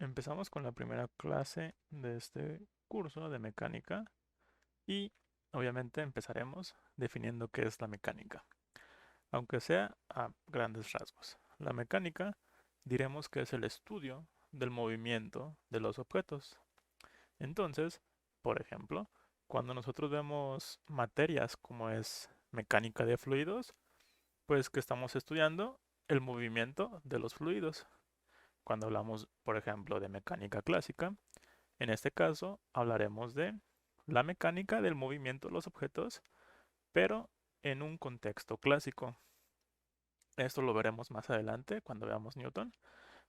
Empezamos con la primera clase de este curso de mecánica y obviamente empezaremos definiendo qué es la mecánica, aunque sea a grandes rasgos. La mecánica diremos que es el estudio del movimiento de los objetos. Entonces, por ejemplo, cuando nosotros vemos materias como es mecánica de fluidos, pues que estamos estudiando el movimiento de los fluidos. Cuando hablamos, por ejemplo, de mecánica clásica, en este caso hablaremos de la mecánica del movimiento de los objetos, pero en un contexto clásico. Esto lo veremos más adelante cuando veamos Newton.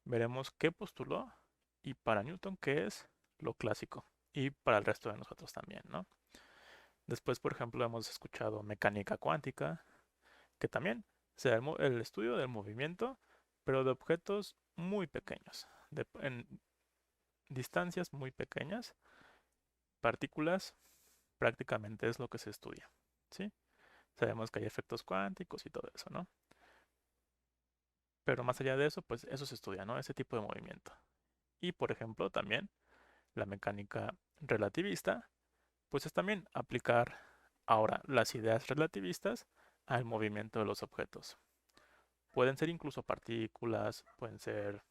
Veremos qué postuló y para Newton qué es lo clásico y para el resto de nosotros también, ¿no? Después, por ejemplo, hemos escuchado mecánica cuántica, que también será el estudio del movimiento, pero de objetos muy pequeños, en distancias muy pequeñas, partículas prácticamente es lo que se estudia, ¿sí? Sabemos que hay efectos cuánticos y todo eso, ¿no? Pero más allá de eso, pues eso se estudia, ¿no? Ese tipo de movimiento. Y por ejemplo, también la mecánica relativista, pues es también aplicar ahora las ideas relativistas al movimiento de los objetos. Pueden ser incluso partículas, pueden ser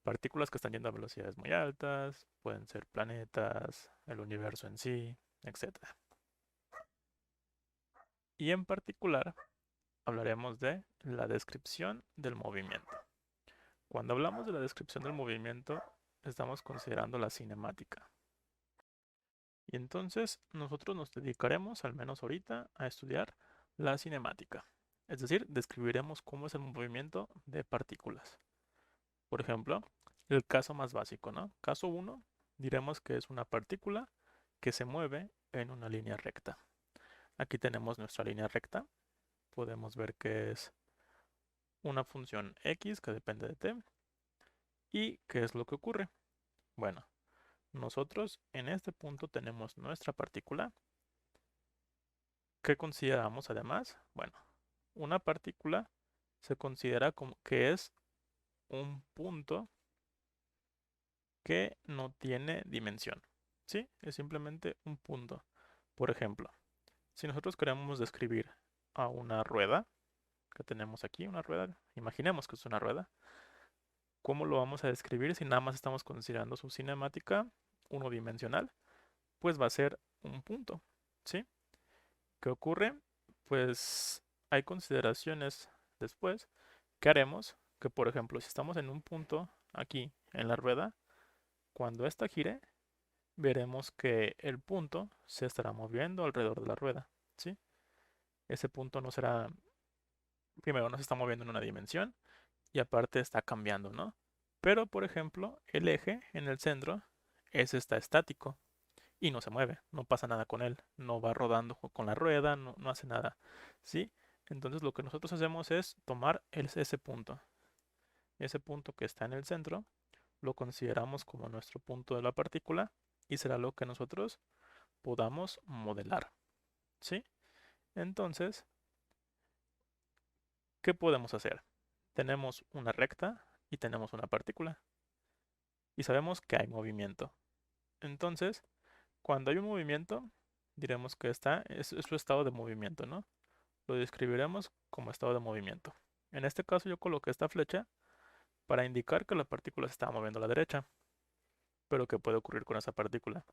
partículas que están yendo a velocidades muy altas, pueden ser planetas, el universo en sí, etc. Y en particular, hablaremos de la descripción del movimiento. Cuando hablamos de la descripción del movimiento, estamos considerando la cinemática. Y entonces nosotros nos dedicaremos, al menos ahorita, a estudiar la cinemática. Es decir, describiremos cómo es el movimiento de partículas. Por ejemplo, el caso más básico, ¿no? Caso 1, diremos que es una partícula que se mueve en una línea recta. Aquí tenemos nuestra línea recta. Podemos ver que es una función x que depende de t. ¿Y qué es lo que ocurre? Bueno, nosotros en este punto tenemos nuestra partícula. ¿Qué consideramos además? Bueno, una partícula se considera como que es un punto que no tiene dimensión. ¿Sí? Es simplemente un punto. Por ejemplo, si nosotros queremos describir a una rueda, que tenemos aquí una rueda, imaginemos que es una rueda, ¿cómo lo vamos a describir si nada más estamos considerando su cinemática unidimensional? Pues va a ser un punto, ¿sí? ¿Qué ocurre? Pues hay consideraciones después que haremos que, por ejemplo, si estamos en un punto aquí en la rueda, cuando ésta gire, veremos que el punto se estará moviendo alrededor de la rueda, ¿sí? Ese punto no será, primero no se está moviendo en una dimensión y aparte está cambiando, ¿no? Pero, por ejemplo, el eje en el centro, ese está estático y no se mueve, no pasa nada con él, no va rodando con la rueda, no hace nada, ¿sí? Entonces lo que nosotros hacemos es tomar ese punto que está en el centro, lo consideramos como nuestro punto de la partícula y será lo que nosotros podamos modelar, ¿sí? Entonces, ¿qué podemos hacer? Tenemos una recta y tenemos una partícula y sabemos que hay movimiento. Entonces, cuando hay un movimiento, diremos que es su estado de movimiento, ¿no? Lo describiremos como estado de movimiento. En este caso yo coloqué esta flecha para indicar que la partícula se está moviendo a la derecha. Pero ¿qué puede ocurrir con esa partícula?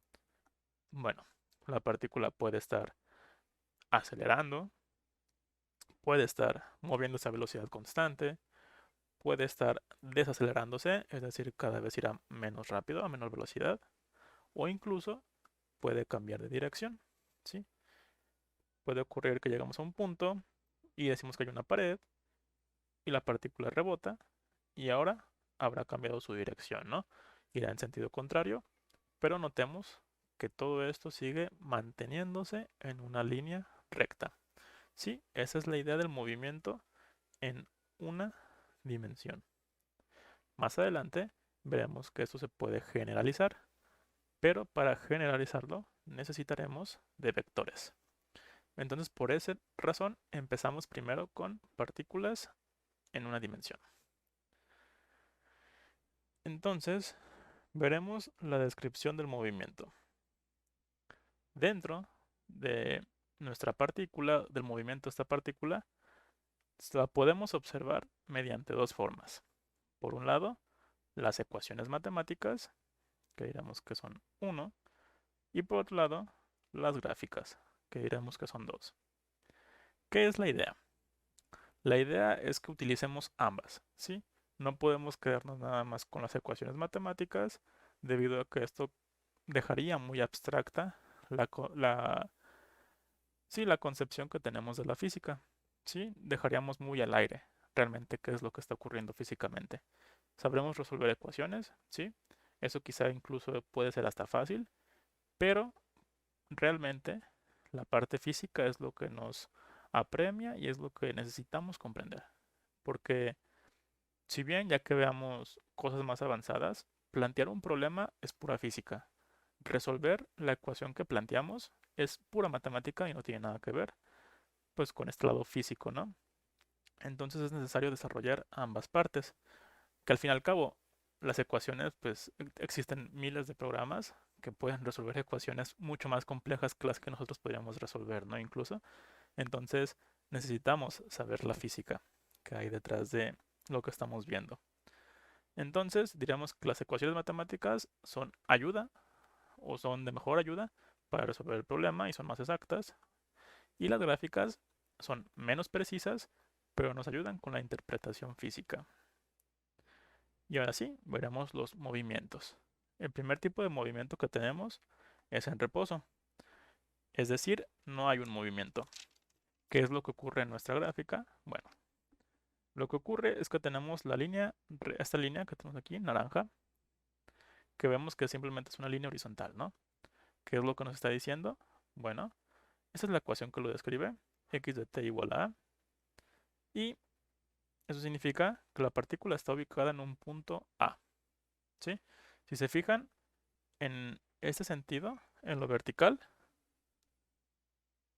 Bueno, la partícula puede estar acelerando, puede estar moviéndose a velocidad constante, puede estar desacelerándose, es decir, cada vez irá menos rápido, a menor velocidad, o incluso puede cambiar de dirección, ¿sí? Puede ocurrir que llegamos a un punto y decimos que hay una pared y la partícula rebota y ahora habrá cambiado su dirección, ¿no? Irá en sentido contrario, pero notemos que todo esto sigue manteniéndose en una línea recta. Sí, esa es la idea del movimiento en una dimensión. Más adelante veremos que esto se puede generalizar, pero para generalizarlo necesitaremos de vectores. Entonces, por esa razón, empezamos primero con partículas en una dimensión. Entonces, Veremos la descripción del movimiento. Dentro de nuestra partícula, del movimiento de esta partícula, la podemos observar mediante dos formas. Por un lado, las ecuaciones matemáticas, que diremos que son 1, y por otro lado, las gráficas, que diremos que son 2. ¿Qué es la idea? La idea es que utilicemos ambas, ¿sí? No podemos quedarnos nada más con las ecuaciones matemáticas, debido a que esto dejaría muy abstracta la concepción que tenemos de la física, ¿sí? Dejaríamos muy al aire realmente qué es lo que está ocurriendo físicamente. Sabremos resolver ecuaciones, ¿sí? Eso quizá incluso puede ser hasta fácil, pero realmente la parte física es lo que nos apremia y es lo que necesitamos comprender. Porque si bien ya que veamos cosas más avanzadas, plantear un problema es pura física. Resolver la ecuación que planteamos es pura matemática y no tiene nada que ver pues con este lado físico, ¿no? Entonces es necesario desarrollar ambas partes, que al fin y al cabo las ecuaciones, pues existen miles de programas que pueden resolver ecuaciones mucho más complejas que las que nosotros podríamos resolver, ¿no? Incluso. Entonces necesitamos saber la física que hay detrás de lo que estamos viendo. Entonces diríamos que las ecuaciones matemáticas son ayuda o son de mejor ayuda para resolver el problema y son más exactas. Y las gráficas son menos precisas, pero nos ayudan con la interpretación física. Y ahora sí, veremos los movimientos. El primer tipo de movimiento que tenemos es en reposo, es decir, no hay un movimiento. ¿Qué es lo que ocurre en nuestra gráfica? Bueno, lo que ocurre es que tenemos esta línea que tenemos aquí, naranja, que vemos que simplemente es una línea horizontal, ¿no? ¿Qué es lo que nos está diciendo? Bueno, esa es la ecuación que lo describe, x de t igual a A, y eso significa que la partícula está ubicada en un punto A, ¿sí? Si se fijan, en este sentido, en lo vertical,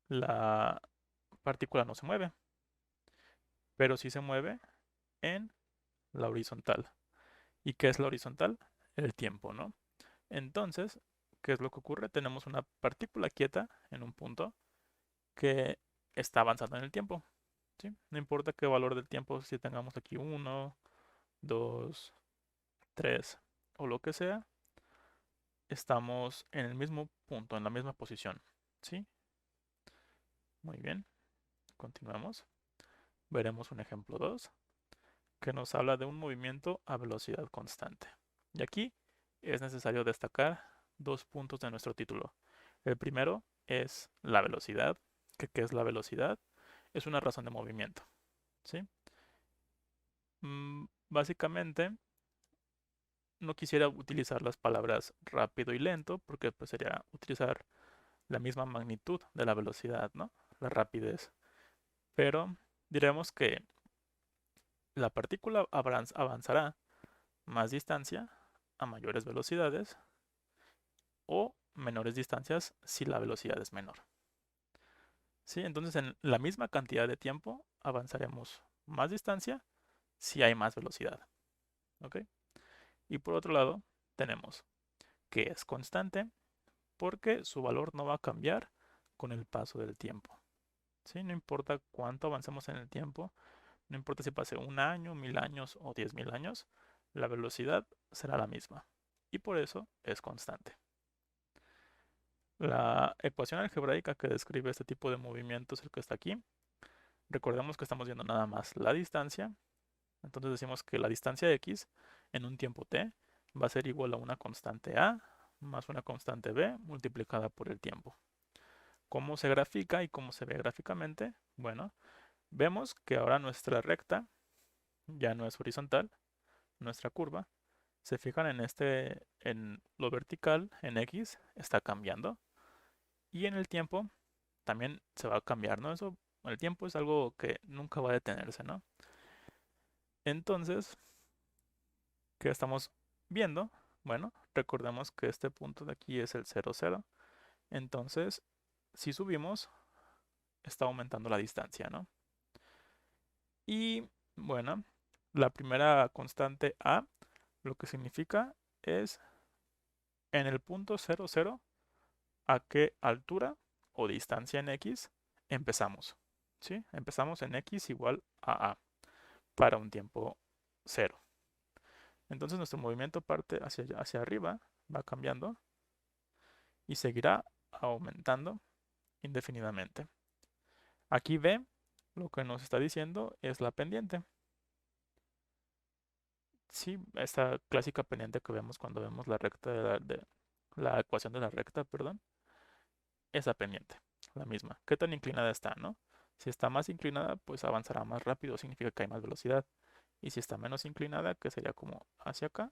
la partícula no se mueve, pero sí se mueve en la horizontal. ¿Y qué es la horizontal? El tiempo, ¿no? Entonces, ¿qué es lo que ocurre? Tenemos una partícula quieta en un punto que está avanzando en el tiempo, ¿sí? No importa qué valor del tiempo, si tengamos aquí 1, 2, 3 o lo que sea, estamos en el mismo punto, en la misma posición, ¿sí? Muy bien, continuamos. Veremos un ejemplo 2 que nos habla de un movimiento a velocidad constante. Y aquí es necesario destacar dos puntos de nuestro título. El primero es la velocidad. ¿Qué es la velocidad? Es una razón de movimiento, ¿sí? Básicamente, no quisiera utilizar las palabras rápido y lento porque pues sería utilizar la misma magnitud de la velocidad, ¿no? La rapidez. Pero diremos que la partícula avanzará más distancia a mayores velocidades o menores distancias si la velocidad es menor. ¿Sí? Entonces en la misma cantidad de tiempo avanzaremos más distancia si hay más velocidad. ¿Ok? Y por otro lado tenemos que es constante porque su valor no va a cambiar con el paso del tiempo. ¿Sí? No importa cuánto avancemos en el tiempo, no importa si pase un año, 1000 años o 10.000 años, la velocidad será la misma. Y por eso es constante. La ecuación algebraica que describe este tipo de movimientos, el que está aquí, recordemos que estamos viendo nada más la distancia. Entonces decimos que la distancia x en un tiempo t va a ser igual a una constante a más una constante b multiplicada por el tiempo. ¿Cómo se grafica y cómo se ve gráficamente? Bueno, vemos que ahora nuestra recta ya no es horizontal, nuestra curva. Se fijan en lo vertical, en x, está cambiando. Y en el tiempo también se va a cambiar, ¿no? Eso, el tiempo es algo que nunca va a detenerse, ¿no? Entonces, ¿qué estamos viendo? Bueno, recordemos que este punto de aquí es el 0, 0. Entonces, si subimos, está aumentando la distancia, ¿no? Y bueno, la primera constante a, lo que significa es En el punto 0, 0, ¿a qué altura o distancia en X empezamos? ¿Sí? Empezamos en X igual a para un tiempo 0. Entonces nuestro movimiento parte hacia arriba, va cambiando y seguirá aumentando indefinidamente. Aquí B, lo que nos está diciendo es la pendiente. Sí, esta clásica pendiente que vemos cuando vemos la recta la ecuación de la recta, perdón, esa pendiente, la misma. ¿Qué tan inclinada está, no? Si está más inclinada, pues avanzará más rápido, significa que hay más velocidad. Y si está menos inclinada, que sería como hacia acá,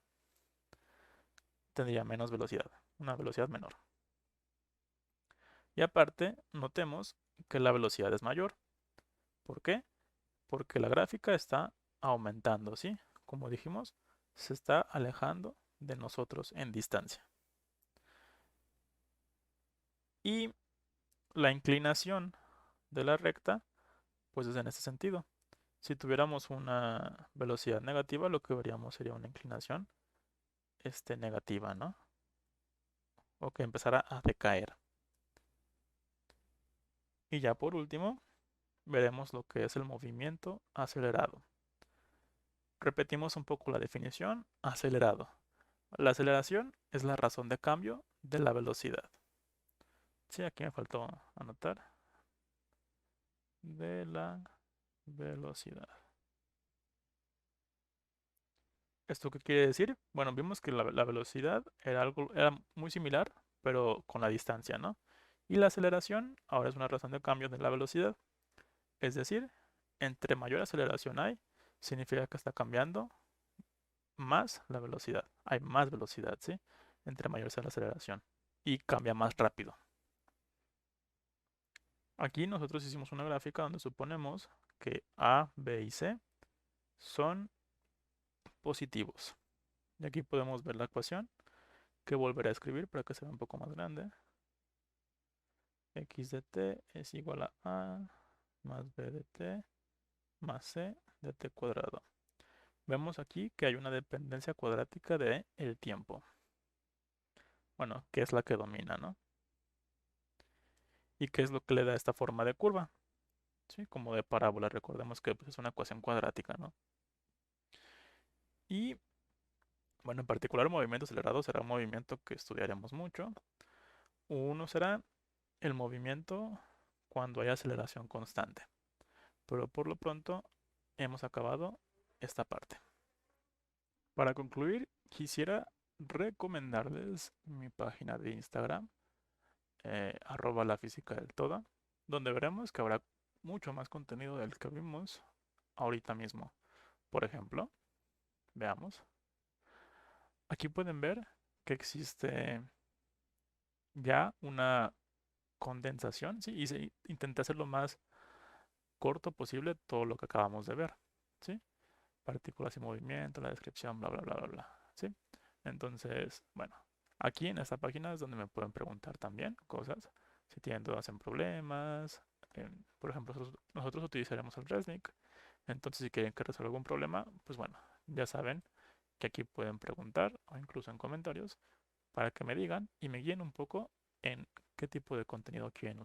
tendría menos velocidad, una velocidad menor. Y aparte, notemos que la velocidad es mayor. ¿Por qué? Porque la gráfica está aumentando, ¿sí? Como dijimos, se está alejando de nosotros en distancia. Y la inclinación de la recta, pues es en este sentido. Si tuviéramos una velocidad negativa, lo que veríamos sería una inclinación negativa, ¿no? O que empezara a decaer. Y ya por último, veremos lo que es el movimiento acelerado. Repetimos un poco la definición, acelerado. La aceleración es la razón de cambio de la velocidad. Sí, aquí me faltó anotar. De la velocidad. ¿Esto qué quiere decir? Bueno, vimos que la velocidad era muy similar, pero con la distancia, ¿no? Y la aceleración ahora es una razón de cambio de la velocidad. Es decir, entre mayor aceleración hay, significa que está cambiando más la velocidad. Hay más velocidad, ¿sí? Entre mayor sea la aceleración. Y cambia más rápido. Aquí nosotros hicimos una gráfica donde suponemos que A, B y C son positivos. Y aquí podemos ver la ecuación que volveré a escribir para que se vea un poco más grande. X de t es igual a más b de t más c de t cuadrado. Vemos aquí que hay una dependencia cuadrática de el tiempo. Bueno, que es la que domina, ¿no? ¿Y qué es lo que le da esta forma de curva? ¿Sí? Como de parábola. Recordemos que pues, es una ecuación cuadrática, ¿no? Y, bueno, en particular el movimiento acelerado será un movimiento que estudiaremos mucho. Uno será el movimiento cuando hay aceleración constante. Pero por lo pronto hemos acabado esta parte. Para concluir, quisiera recomendarles mi página de Instagram, @la física del todo, donde veremos que habrá mucho más contenido del que vimos ahorita mismo. Por ejemplo, veamos. Aquí pueden ver que existe ya una condensación, ¿sí? Y intenté hacer lo más corto posible todo lo que acabamos de ver, ¿sí? Partículas y movimiento, la descripción, bla, bla, bla, bla, bla, ¿sí? Entonces, bueno, aquí en esta página es donde me pueden preguntar también cosas, si tienen dudas en problemas, por ejemplo, nosotros utilizaremos el RESNIC, entonces si quieren que resuelva algún problema, pues bueno, ya saben que aquí pueden preguntar o incluso en comentarios para que me digan y me guíen un poco en qué tipo de contenido quieren